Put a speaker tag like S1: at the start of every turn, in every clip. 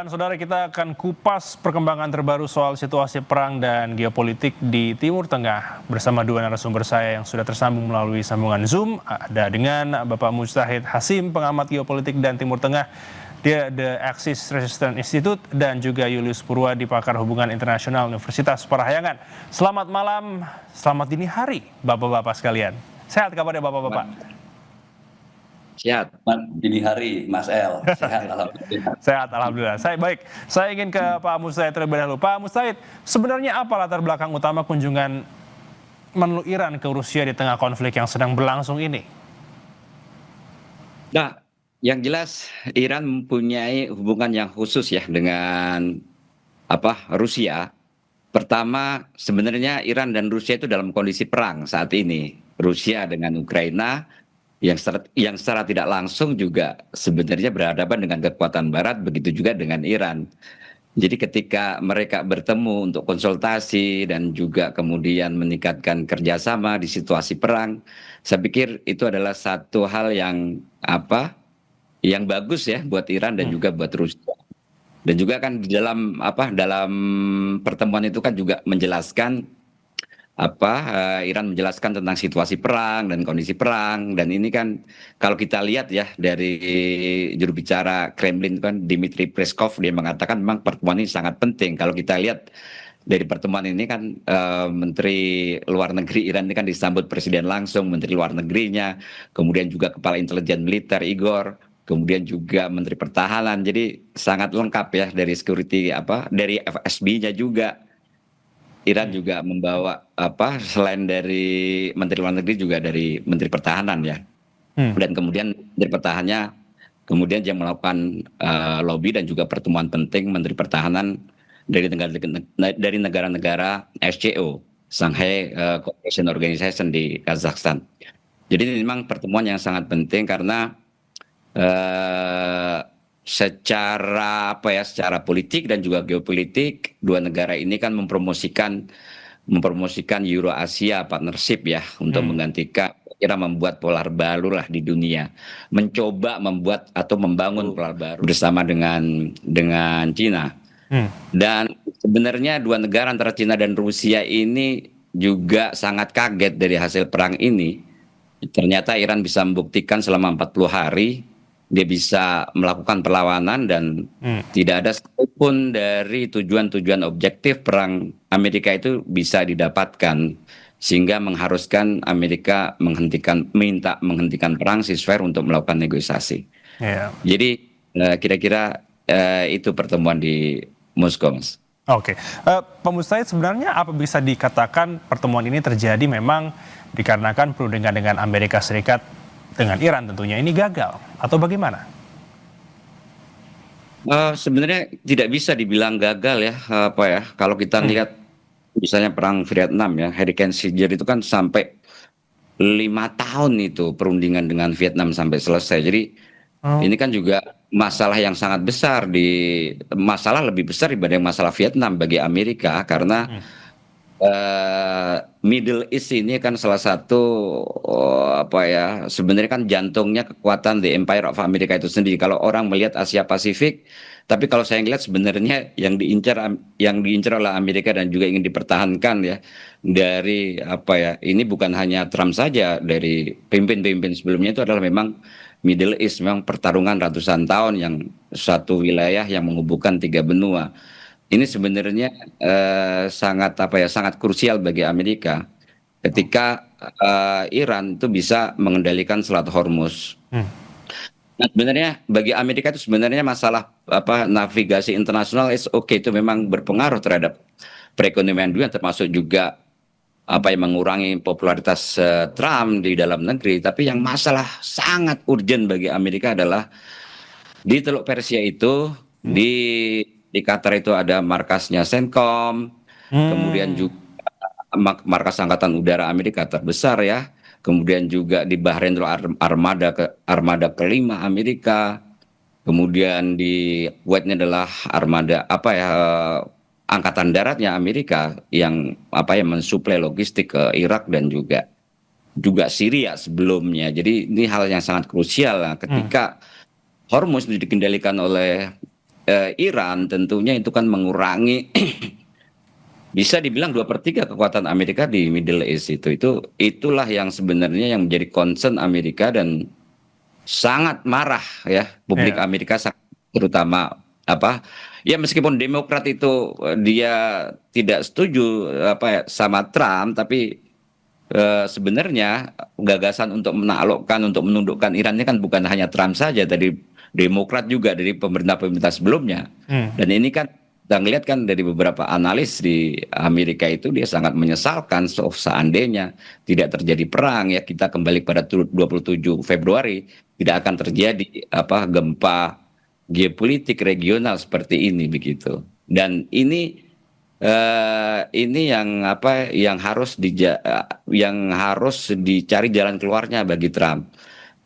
S1: Dan saudara, kita akan kupas perkembangan terbaru soal situasi perang dan geopolitik di Timur Tengah bersama dua narasumber saya yang sudah tersambung melalui sambungan Zoom. Ada dengan Bapak Mujtahid Hasim, pengamat geopolitik dan Timur Tengah di The Axis Resistance Institute, dan juga Julius Purwadi, pakar hubungan internasional Universitas Parahyangan. Selamat malam, selamat dini hari Bapak-bapak sekalian. Sehat kabarnya Bapak-bapak?
S2: Sehat, dini hari, Mas El. Sehat, alhamdulillah.
S1: Sehat, alhamdulillah. Saya ingin ke Pak Mujtahid terlebih dahulu. Pak Mujtahid, sebenarnya apa latar belakang utama kunjungan Menlu Iran ke Rusia di tengah konflik yang sedang berlangsung ini?
S2: Nah, yang jelas Iran mempunyai hubungan yang khusus ya dengan Rusia. Pertama, sebenarnya Iran dan Rusia itu dalam kondisi perang saat ini. Rusia dengan Ukraina yang secara tidak langsung juga sebenarnya berhadapan dengan kekuatan Barat, begitu juga dengan Iran. Jadi ketika mereka bertemu untuk konsultasi dan juga kemudian meningkatkan kerjasama di situasi perang, saya pikir itu adalah satu hal yang bagus ya buat Iran dan juga buat Rusia. Dan juga kan di dalam pertemuan itu kan juga menjelaskan Iran menjelaskan tentang situasi perang dan kondisi perang. Dan ini kan kalau kita lihat ya dari juru bicara Kremlin kan Dmitry Peskov, dia mengatakan memang pertemuan ini sangat penting. Kalau kita lihat dari pertemuan ini kan Menteri Luar Negeri Iran ini kan disambut Presiden langsung, Menteri Luar Negerinya, kemudian juga Kepala Intelijen Militer Igor, kemudian juga Menteri Pertahanan. Jadi sangat lengkap ya dari security dari FSB-nya juga. Iran juga membawa selain dari Menteri Luar Negeri juga dari Menteri Pertahanan ya. Dan kemudian Menteri Pertahanannya kemudian dia melakukan lobby dan juga pertemuan penting Menteri Pertahanan dari negara-negara SCO, Shanghai Cooperation Organization di Kazakhstan. Jadi ini memang pertemuan yang sangat penting karena secara politik dan juga geopolitik dua negara ini kan mempromosikan Euro-Asia Partnership ya untuk menggantikan membuat polar baru lah di dunia, mencoba membuat atau membangun polar baru bersama dengan Cina. Dan sebenarnya dua negara antara Cina dan Rusia ini juga sangat kaget dari hasil perang ini. Ternyata Iran bisa membuktikan selama 40 hari dia bisa melakukan perlawanan dan tidak ada satupun dari tujuan-tujuan objektif perang Amerika itu bisa didapatkan, sehingga mengharuskan Amerika minta menghentikan perang, ceasefire untuk melakukan negosiasi. Jadi kira-kira itu pertemuan di Moskow, Mas.
S1: Oke, Pak Mujtahid, sebenarnya apa bisa dikatakan pertemuan ini terjadi memang dikarenakan perundingan dengan Amerika Serikat dengan Iran tentunya ini gagal atau bagaimana?
S2: Sebenarnya tidak bisa dibilang gagal ya, kalau kita lihat misalnya perang Vietnam ya, Harry Kissinger itu kan sampai 5 tahun itu perundingan dengan Vietnam sampai selesai. Jadi ini kan juga masalah yang sangat besar, masalah lebih besar dibanding masalah Vietnam bagi Amerika, karena Middle East ini kan salah satu sebenarnya kan jantungnya kekuatan The Empire of America itu sendiri. Kalau orang melihat Asia Pasifik, tapi kalau saya lihat sebenarnya yang diincar oleh Amerika dan juga ingin dipertahankan ya dari ini bukan hanya Trump saja, dari pemimpin-pemimpin sebelumnya itu adalah memang Middle East, memang pertarungan ratusan tahun yang satu wilayah yang menghubungkan 3 benua. Ini sebenarnya sangat krusial bagi Amerika ketika Iran itu bisa mengendalikan Selat Hormuz. Nah, sebenarnya bagi Amerika itu sebenarnya masalah navigasi internasional itu memang berpengaruh terhadap perekonomian dunia, termasuk juga yang mengurangi popularitas Trump di dalam negeri. Tapi yang masalah sangat urgent bagi Amerika adalah di Teluk Persia itu, di Qatar itu ada markasnya CENTCOM, kemudian juga markas Angkatan Udara Amerika terbesar ya, kemudian juga di Bahrain itu armada kelima Amerika, kemudian di Kuwait ini adalah armada Angkatan Daratnya Amerika yang mensuplai logistik ke Irak dan juga Syria sebelumnya. Jadi ini hal yang sangat krusial ketika Hormuz dikendalikan oleh Iran, tentunya itu kan mengurangi bisa dibilang 2/3 kekuatan Amerika di Middle East itu. Itulah yang sebenarnya yang menjadi concern Amerika dan sangat marah ya publik
S1: Ya.
S2: Amerika terutama apa ya meskipun Demokrat itu dia tidak setuju apa ya, sama Trump tapi sebenarnya gagasan untuk menaklukkan untuk menundukkan Iran ini kan bukan hanya Trump saja dari Demokrat juga dari pemerintah-pemerintah sebelumnya
S1: Hmm.
S2: dan ini kan kita ngelihat kan dari beberapa analis di Amerika itu dia sangat menyesalkan seandainya tidak terjadi perang ya kita kembali pada 27 Februari tidak akan terjadi apa gempa geopolitik regional seperti ini begitu. Dan ini yang apa yang harus dicari jalan keluarnya bagi Trump.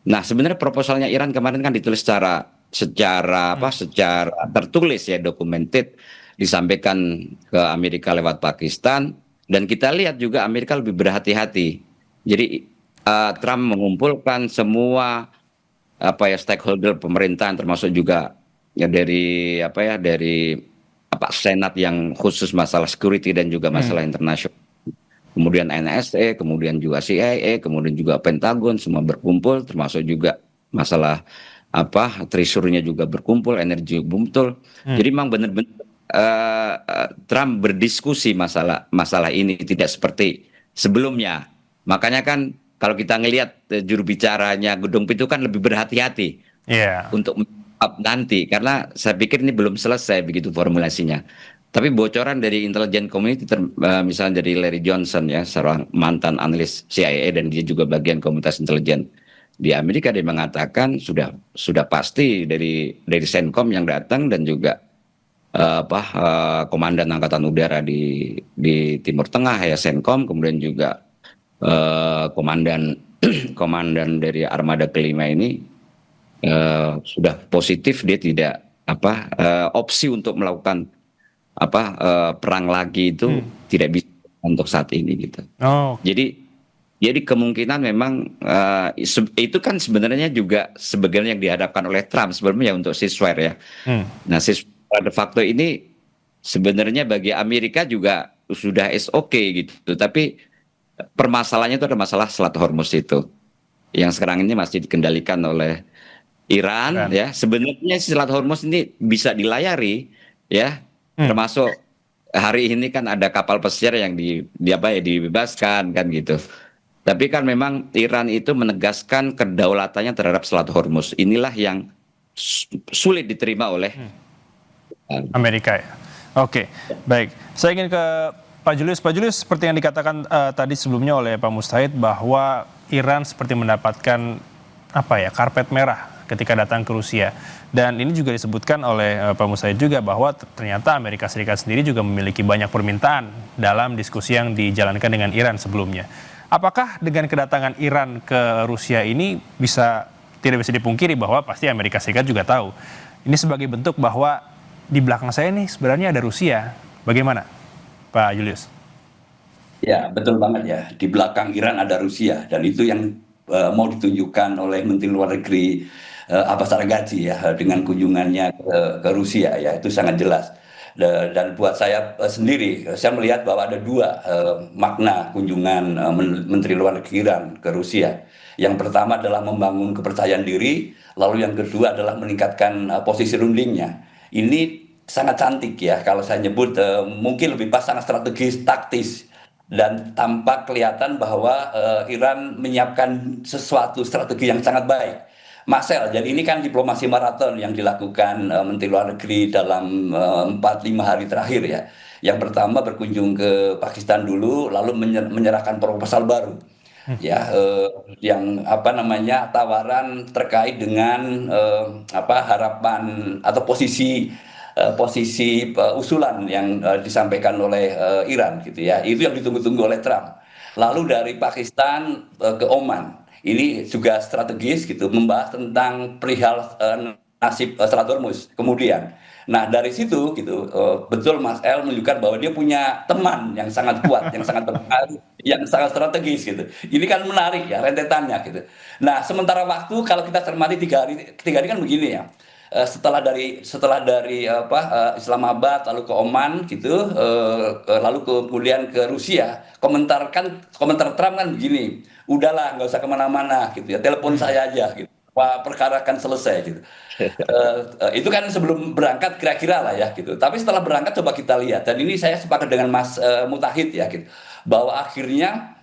S2: Nah, sebenarnya proposalnya Iran kemarin kan ditulis secara tertulis ya documented disampaikan ke Amerika lewat Pakistan dan kita lihat juga Amerika lebih berhati-hati. Jadi Trump mengumpulkan semua apa ya stakeholder pemerintahan termasuk juga ya dari apa Senat yang khusus masalah security dan juga
S1: Hmm.
S2: masalah internasional. Kemudian NSA, kemudian juga CIA, kemudian juga Pentagon semua berkumpul termasuk juga masalah apa treasury-nya juga berkumpul, energi berkumpul.
S1: Hmm.
S2: Jadi memang benar-benar Trump berdiskusi masalah ini tidak seperti sebelumnya. Makanya kan kalau kita ngelihat juru bicaranya Gedung Pitu kan lebih berhati-hati
S1: Iya.
S2: untuk menjawab nanti karena saya pikir ini belum selesai begitu formulasinya. Tapi bocoran dari intelijen community misalnya dari Larry Johnson ya seorang mantan analis CIA dan dia juga bagian komunitas intelijen di Amerika dia mengatakan sudah pasti dari CENTCOM yang datang dan juga komandan angkatan udara di Timur Tengah ya CENTCOM kemudian juga komandan komandan dari armada kelima ini sudah positif dia tidak opsi untuk melakukan perang lagi itu
S1: Hmm.
S2: tidak bisa untuk saat ini gitu.
S1: Oh.
S2: Jadi kemungkinan memang itu kan sebenarnya juga sebagian yang dihadapkan oleh Trump sebelumnya untuk ceasefire ya.
S1: Hmm.
S2: Nah, ceasefire de facto ini sebenarnya bagi Amerika juga sudah okay gitu. Tapi permasalahannya itu ada masalah Selat Hormuz itu yang sekarang ini masih dikendalikan oleh Iran
S1: Iran.
S2: ya. Sebenarnya Selat Hormuz ini bisa dilayari ya,
S1: Hmm.
S2: termasuk hari ini kan ada kapal pesiar yang dibebaskan kan gitu. Tapi kan memang Iran itu menegaskan kedaulatannya terhadap Selat Hormuz. Inilah yang sulit diterima oleh
S1: Amerika ya. Oke, baik. Saya ingin ke Pak Julius. Pak Julius, seperti yang dikatakan tadi sebelumnya oleh Pak Mustahid bahwa Iran seperti mendapatkan apa ya karpet merah ketika datang ke Rusia. Dan ini juga disebutkan oleh Pak Mustahid juga bahwa ternyata Amerika Serikat sendiri juga memiliki banyak permintaan dalam diskusi yang dijalankan dengan Iran sebelumnya. Apakah dengan kedatangan Iran ke Rusia ini tidak bisa dipungkiri bahwa pasti Amerika Serikat juga tahu. Ini sebagai bentuk bahwa di belakang saya nih sebenarnya ada Rusia. Bagaimana, Pak Julius?
S3: Ya, betul banget ya. Di belakang Iran ada Rusia dan itu yang mau ditunjukkan oleh Menteri Luar Negeri Abbas Araghchi ya dengan kunjungannya ke Rusia ya itu sangat jelas. Dan buat saya sendiri, saya melihat bahwa ada dua makna kunjungan Menteri Luar Negeri Iran ke Rusia. Yang pertama adalah membangun kepercayaan diri, lalu yang kedua adalah meningkatkan posisi rundingnya. Ini sangat cantik ya, kalau saya nyebut mungkin lebih pas sangat strategis, taktis dan tampak kelihatan bahwa Iran menyiapkan sesuatu strategi yang sangat baik. Marcel, jadi ini kan diplomasi maraton yang dilakukan Menteri Luar Negeri dalam 4-5 hari terakhir ya. Yang pertama berkunjung ke Pakistan dulu, lalu menyerahkan proposal baru ya yang apa namanya tawaran terkait dengan harapan atau posisi usulan yang disampaikan oleh Iran gitu ya. Itu yang ditunggu-tunggu oleh Trump. Lalu dari Pakistan ke Oman. Ini juga strategis gitu membahas tentang perihal nasib Selat Hormuz. Kemudian nah dari situ gitu betul Mas El menunjukkan bahwa dia punya teman yang sangat kuat, yang sangat berpengaruh, yang sangat strategis gitu. Ini kan menarik ya rentetannya gitu. Nah, sementara waktu kalau kita cermati tiga hari kan begini ya. setelah dari Islamabad lalu ke Oman gitu, lalu kemudian ke Rusia, komentar Trump kan begini, udahlah nggak usah kemana-mana gitu ya, telepon saya aja gitu, perkara akan selesai gitu. Itu kan sebelum berangkat kira-kira lah ya gitu. Tapi setelah berangkat coba kita lihat, dan ini saya sepakat dengan Mas Mutahid ya gitu, bahwa akhirnya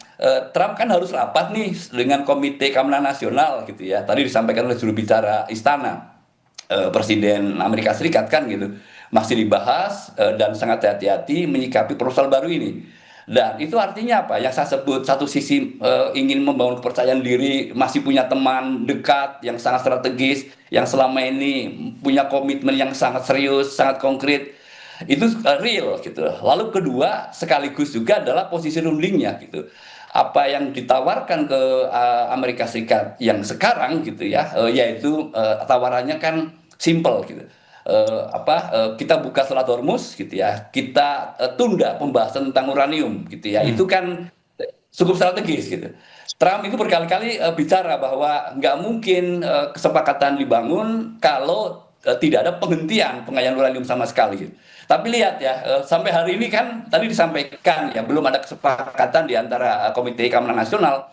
S3: Trump kan harus rapat nih dengan Komite Keamanan Nasional gitu ya. Tadi disampaikan oleh juru bicara Istana, Presiden Amerika Serikat kan gitu, masih dibahas dan sangat hati-hati menyikapi proposal baru ini. Dan itu artinya apa? Yang saya sebut satu sisi ingin membangun kepercayaan diri, masih punya teman dekat yang sangat strategis, yang selama ini punya komitmen yang sangat serius, sangat konkret, itu real gitu. Lalu kedua sekaligus juga adalah posisi rulingnya gitu. Apa yang ditawarkan ke Amerika Serikat yang sekarang gitu ya, yaitu tawarannya kan simple gitu. Kita buka Selat Hormuz gitu ya, kita tunda pembahasan tentang uranium gitu ya, itu kan cukup strategis gitu. Trump itu berkali-kali bicara bahwa nggak mungkin kesepakatan dibangun kalau tidak ada penghentian penggunaan uranium sama sekali gitu. Tapi lihat ya, sampai hari ini kan tadi disampaikan ya, belum ada kesepakatan di antara Komite Keamanan Nasional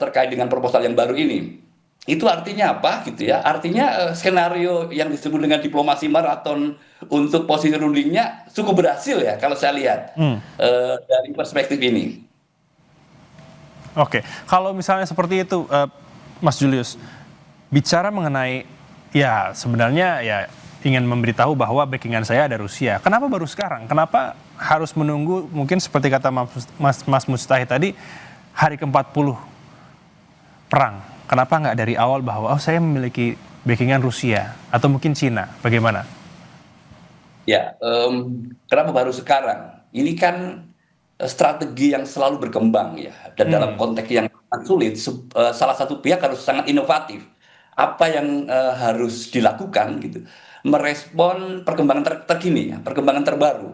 S3: terkait dengan proposal yang baru ini. Itu artinya apa gitu ya? Artinya skenario yang disebut dengan diplomasi maraton untuk posisi rundingnya cukup berhasil ya kalau saya lihat dari perspektif ini.
S1: Oke, kalau misalnya seperti itu, Mas Julius, bicara mengenai ya sebenarnya ya ingin memberitahu bahwa backingan saya ada Rusia. Kenapa baru sekarang? Kenapa harus menunggu mungkin seperti kata Mas Mustahid tadi hari ke-40 perang? Kenapa nggak dari awal bahwa saya memiliki backingan Rusia atau mungkin Cina? Bagaimana?
S3: Ya, kenapa baru sekarang? Ini kan strategi yang selalu berkembang ya, dan dalam konteks yang sangat sulit, salah satu pihak harus sangat inovatif. Apa yang harus dilakukan gitu, merespon perkembangan terkini, ya, perkembangan terbaru.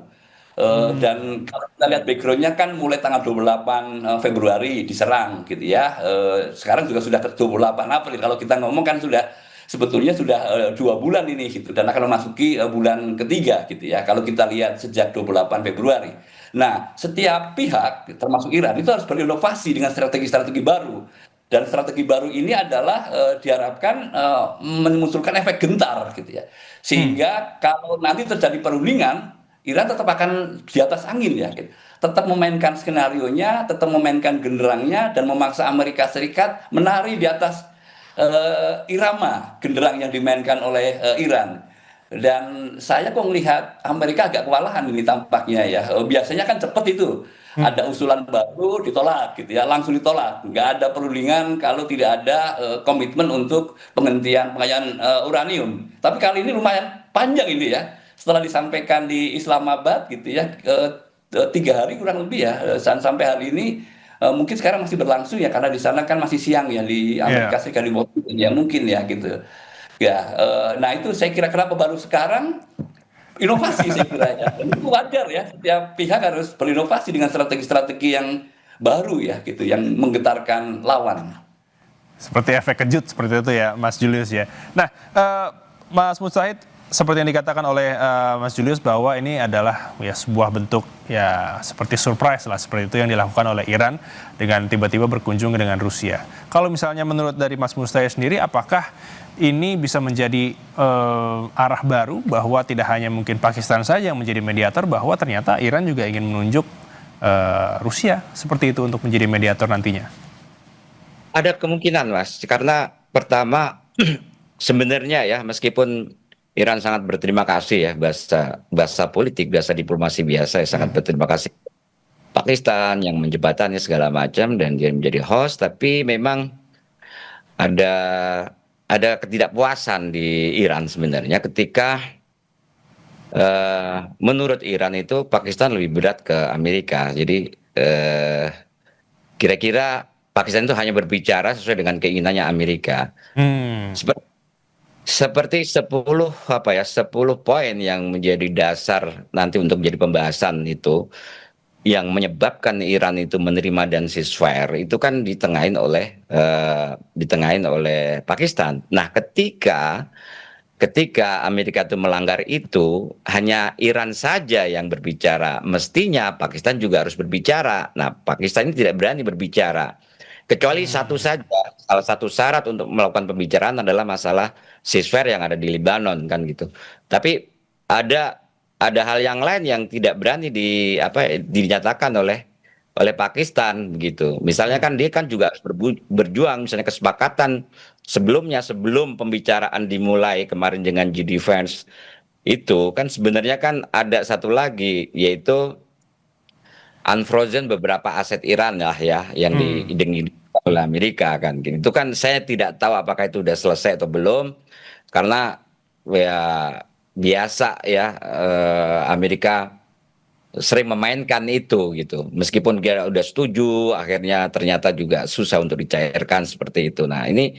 S3: Dan kalau kita lihat backgroundnya kan mulai tanggal 28 Februari diserang gitu ya. Sekarang juga sudah ke 28 April. Kalau kita ngomong kan sebetulnya sudah 2 bulan ini gitu, dan akan memasuki bulan ketiga gitu ya. Kalau kita lihat sejak 28 Februari. Nah, setiap pihak termasuk Iran itu harus berinovasi dengan strategi-strategi baru. Dan strategi baru ini adalah diharapkan memunculkan efek gentar gitu ya. Sehingga kalau nanti terjadi perundingan, Iran tetap akan di atas angin ya, gitu. Tetap memainkan skenarionya, tetap memainkan genderangnya, dan memaksa Amerika Serikat menari di atas irama genderang yang dimainkan oleh Iran. Dan saya kok melihat Amerika agak kewalahan ini tampaknya ya. Biasanya kan cepat itu, ada usulan baru ditolak gitu ya, langsung ditolak. Nggak ada perundingan kalau tidak ada komitmen untuk penghentian penggunaan uranium. Tapi kali ini lumayan panjang ini ya. Setelah disampaikan di Islamabad gitu ya, 3 hari kurang lebih ya, sampai hari ini mungkin sekarang masih berlangsung ya, karena di sana kan masih siang ya di Amerika Serikat, di Washington ya, mungkin ya gitu ya. Nah itu saya kira kenapa baru sekarang, inovasi saya kira ya, dan itu wajar ya, setiap pihak harus berinovasi dengan strategi-strategi yang baru ya gitu, yang menggetarkan lawan.
S1: Seperti efek kejut seperti itu ya, Mas Julius ya. Nah, Mas Mustahid, seperti yang dikatakan oleh Mas Julius bahwa ini adalah ya sebuah bentuk ya seperti surprise lah, seperti itu yang dilakukan oleh Iran dengan tiba-tiba berkunjung dengan Rusia. Kalau misalnya menurut dari Mas Mustahid sendiri, apakah ini bisa menjadi arah baru bahwa tidak hanya mungkin Pakistan saja yang menjadi mediator, bahwa ternyata Iran juga ingin menunjuk Rusia seperti itu untuk menjadi mediator nantinya?
S2: Ada kemungkinan, Mas, karena pertama sebenarnya ya, meskipun Iran sangat berterima kasih ya, bahasa politik, bahasa diplomasi biasa ya, sangat berterima kasih Pakistan yang menjembatani segala macam dan dia menjadi host, tapi memang ada ketidakpuasan di Iran sebenarnya ketika menurut Iran itu Pakistan lebih berat ke Amerika. Jadi kira-kira Pakistan itu hanya berbicara sesuai dengan keinginannya Amerika. Seperti 10 poin yang menjadi dasar nanti untuk menjadi pembahasan itu, yang menyebabkan Iran itu menerima dan ceasefire itu kan ditengahin oleh Pakistan. Nah, ketika ketika Amerika itu melanggar itu, hanya Iran saja yang berbicara. Mestinya Pakistan juga harus berbicara. Nah, Pakistan ini tidak berani berbicara. Kecuali satu
S1: Hmm.
S2: saja, salah satu syarat untuk melakukan pembicaraan adalah masalah ceasefire yang ada di Lebanon kan gitu. Tapi ada hal yang lain yang tidak berani dinyatakan oleh Pakistan begitu. Misalnya
S1: Hmm.
S2: kan dia kan juga harus berjuang misalnya kesepakatan sebelumnya sebelum pembicaraan dimulai kemarin dengan GD Vance itu kan sebenarnya kan ada satu lagi yaitu unfrozen beberapa aset Iran lah ya yang
S1: Hmm.
S2: diidentifikasi oleh Amerika kan. Gitu. Itu kan saya tidak tahu apakah itu sudah selesai atau belum karena ya biasa ya Amerika sering memainkan itu gitu. Meskipun dia udah setuju, akhirnya ternyata juga susah untuk dicairkan seperti itu. Nah, ini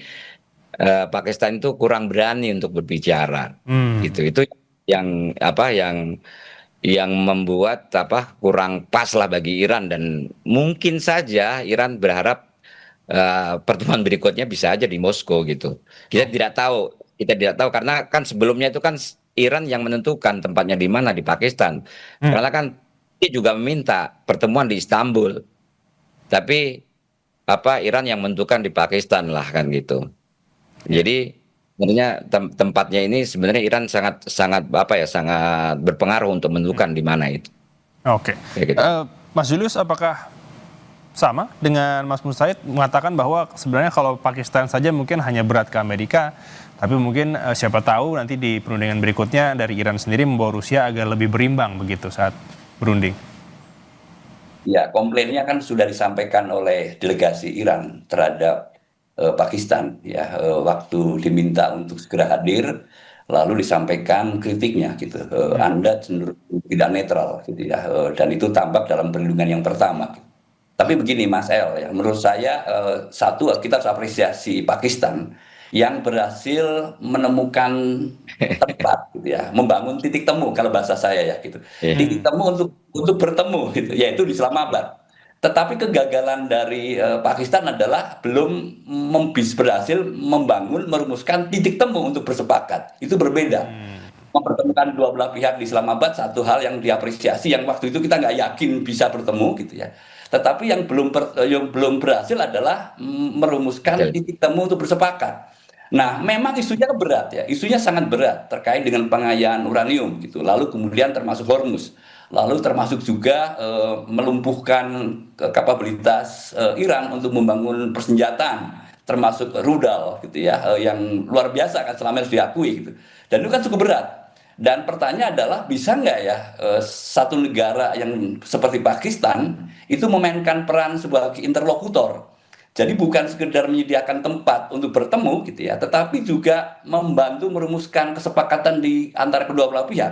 S2: Pakistan itu kurang berani untuk berbicara
S1: Hmm.
S2: gitu. Itu yang membuat kurang pas lah bagi Iran dan mungkin saja Iran berharap pertemuan berikutnya bisa aja di Moskow gitu.
S1: Oke.
S2: Kita tidak tahu karena kan sebelumnya itu kan Iran yang menentukan tempatnya di mana di Pakistan.
S1: Hmm.
S2: Karena kan dia juga meminta pertemuan di Istanbul, tapi Iran yang menentukan di Pakistan lah kan gitu.
S1: Ya.
S2: Jadi sebenarnya tempatnya ini sebenarnya Iran sangat sangat sangat berpengaruh untuk menentukan di mana itu.
S1: Oke.
S2: Kayak gitu.
S1: Mas Julius, apakah sama dengan Mas Mustahid mengatakan bahwa sebenarnya kalau Pakistan saja mungkin hanya berat ke Amerika, tapi mungkin siapa tahu nanti di perundingan berikutnya dari Iran sendiri membawa Rusia agar lebih berimbang begitu saat berunding.
S3: Ya, komplainnya kan sudah disampaikan oleh delegasi Iran terhadap Pakistan ya waktu diminta untuk segera hadir lalu disampaikan kritiknya gitu.
S1: Hmm.
S3: Anda cenderung tidak netral gitu ya dan itu tampak dalam perlindungan yang pertama. Tapi begini Mas El, ya menurut saya satu kita harus apresiasi Pakistan yang berhasil menemukan tempat gitu ya, membangun titik temu kalau bahasa saya ya gitu.
S2: Iya.
S3: Titik
S1: Hmm.
S3: temu untuk bertemu gitu, yaitu di Islamabad. Tetapi kegagalan dari Pakistan adalah belum berhasil membangun, merumuskan titik temu untuk bersepakat. Itu berbeda.
S1: Hmm.
S3: Mempertemukan dua belah pihak di Islamabad satu hal yang diapresiasi yang waktu itu kita nggak yakin bisa bertemu gitu ya. Tetapi yang belum berhasil adalah merumuskan
S2: Betul.
S3: titik temu untuk bersepakat. Nah, memang isunya berat ya, isunya sangat berat terkait dengan pengayaan uranium gitu. Lalu kemudian termasuk Hormuz, lalu termasuk juga melumpuhkan kapabilitas Iran untuk membangun persenjataan, termasuk rudal gitu ya, yang luar biasa kan selama ini diakui gitu. Dan itu kan cukup berat. Dan pertanyaan adalah bisa nggak ya satu negara yang seperti Pakistan itu memainkan peran sebagai interlokutor. Jadi bukan sekedar menyediakan tempat untuk bertemu gitu ya, tetapi juga membantu merumuskan kesepakatan di antara kedua belah pihak.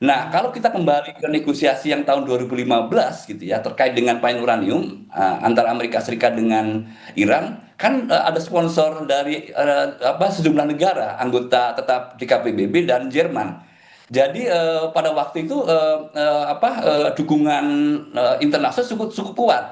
S3: Nah, kalau kita kembali ke negosiasi yang tahun 2015 gitu ya terkait dengan pain uranium antara Amerika Serikat dengan Iran, kan ada sponsor dari sejumlah negara anggota tetap di KPBB dan Jerman. Jadi pada waktu itu dukungan internasional cukup cukup kuat.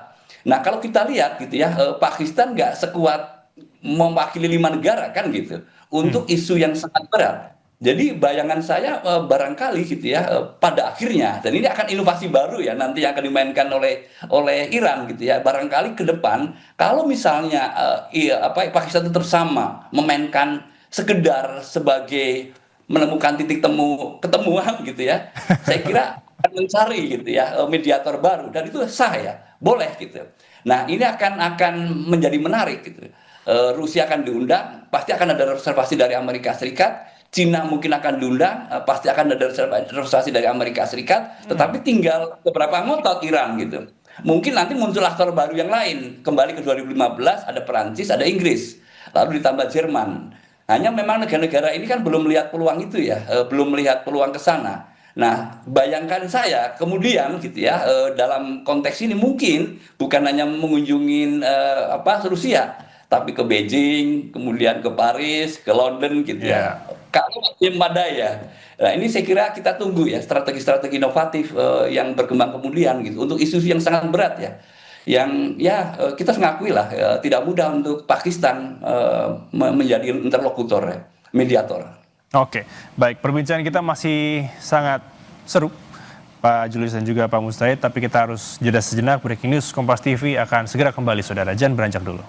S3: Nah, kalau kita lihat gitu ya, Pakistan nggak sekuat mewakili 5 negara kan gitu
S1: Hmm.
S3: untuk isu yang sangat berat. Jadi bayangan saya barangkali gitu ya pada akhirnya dan ini akan inovasi baru ya nanti yang akan dimainkan oleh Iran gitu ya. Barangkali ke depan kalau misalnya Pakistan itu sama memainkan sekedar sebagai menemukan titik temu ketemuan gitu ya. Saya kira akan mencari gitu ya mediator baru dan itu sah ya, boleh gitu. Nah, ini akan menjadi menarik gitu. Rusia akan diundang, pasti akan ada reservasi dari Amerika Serikat. Cina mungkin akan diundang, pasti akan ada reservasi dari Amerika Serikat.
S1: Hmm.
S3: Tetapi tinggal beberapa ngotot Iran gitu. Mungkin nanti muncul aktor baru yang lain. Kembali ke 2015 ada Perancis, ada Inggris, lalu ditambah Jerman. Hanya memang negara-negara ini kan belum melihat peluang itu ya, belum melihat peluang ke sana. Nah, bayangkan saya kemudian gitu ya dalam konteks ini mungkin bukan hanya mengunjungi Rusia, tapi ke Beijing, kemudian ke Paris, ke London gitu ya.
S1: Ya.
S3: Kalau masih memadai ya. Nah, ini saya kira kita tunggu ya strategi-strategi inovatif yang berkembang kemudian gitu untuk isu yang sangat berat ya. Yang ya kita mengakui lah tidak mudah untuk Pakistan menjadi interlokutor, ya, mediator.
S1: Oke, baik. Perbincangan kita masih sangat seru, Pak Julius dan juga Pak Mustahid. Tapi kita harus jeda sejenak. Breaking News Kompas TV akan segera kembali, saudara. Jangan beranjak dulu.